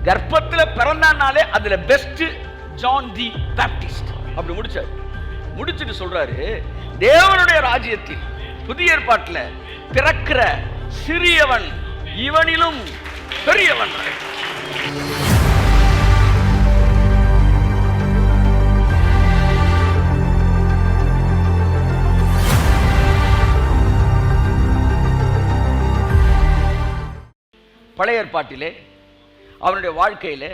கர்ப்பத்தில் பிறந்தானாலே அதுல best John the Baptist. அப்படி முடிச்சார். முடிச்சுட்டு சொல்றாரு, தேவனுடைய ராஜ்யத்தில் புதிய ஏற்பாட்டில் பிறக்கிற சிறியவன் இவனிலும் பெரியவன். பழைய ஏற்பாட்டிலே அவனுடைய வாழ்க்கையிலே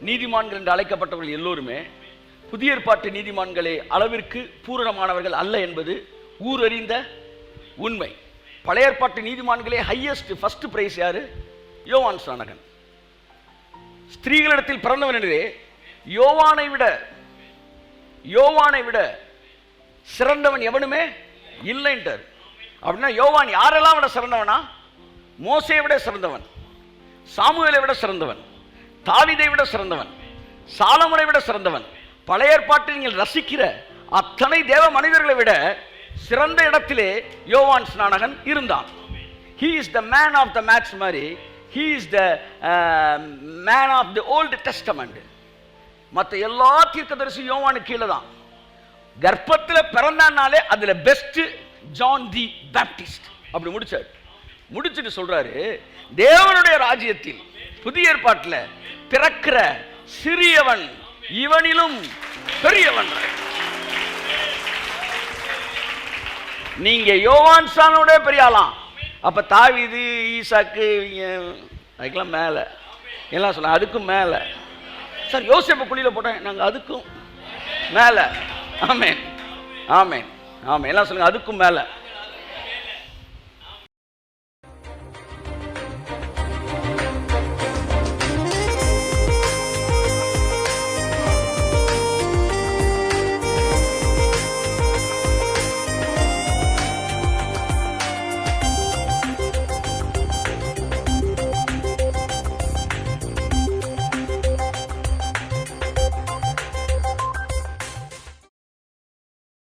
நீதிமான்கள் என்று அழைக்கப்பட்டவர்கள் எல்லோருமே புதிய ஏற்பாட்டு நீதிமான்களே அளவிற்கு பூரணமானவர்கள் அல்ல என்பது ஊரறிந்த உண்மை. பழைய ஏற்பாட்டு நீதிமான்களே ஹையஸ்ட் ஃபர்ஸ்ட் பிரைஸ் யாரு? யோவான் ஸ்நானகன். ஸ்திரீகளிடத்தில் பிறந்தவன் என்றே யோவானை விட சிறந்தவன் எவனுமே இல்லைன்றார். அப்படின்னா யோவான் யாரெல்லாம் விட சிறந்தவனா? மோசேயை விட சிறந்தவன், சாமுவேலை விட சிறந்தவன், தாவீதை விட சிறந்தவன், சாலமோனை விட சிறந்தவன். பழைய ஏற்பாட்டில் நீங்கள் ரசிக்கிற அத்தனை தேவ மனிதர்களை விட சிறந்த இடத்திலே யோவான் ஸ்நானகன் இருந்தான். He is the man of the match மாதிரி. He is the man of the Old Testament. மற்ற எல்லா தீர்க்கதரிசி யோவானுக்கு கீழே தான். கர்ப்பத்தில் பிறந்தானாலே அதுல பெஸ்ட் ஜான் தி பேப்டிஸ்ட். அப்படி முடிச்சார். முடிச்சுட்டு சொல்றாரு, தேவனுடைய ராஜ்யத்தில் புதிய ஏற்பாட்டில் பிறக்கிற சிறியவன் இவனிலும் பெரியவன். நீங்க யோவான் ஸ்நானனோட பெரியாலாம். அப்ப தாவீது, ஈசாக்கு அதுக்கெல்லாம் மேல எல்லாம் சொல்ல, அதுக்கும் மேல. சார் யோசேப்பு குழியில போட்டேன், நாங்க அதுக்கும் மேல. ஆமென் ஆமென் ஆமென் எல்லாம் சொல்லுங்க, அதுக்கும் மேல.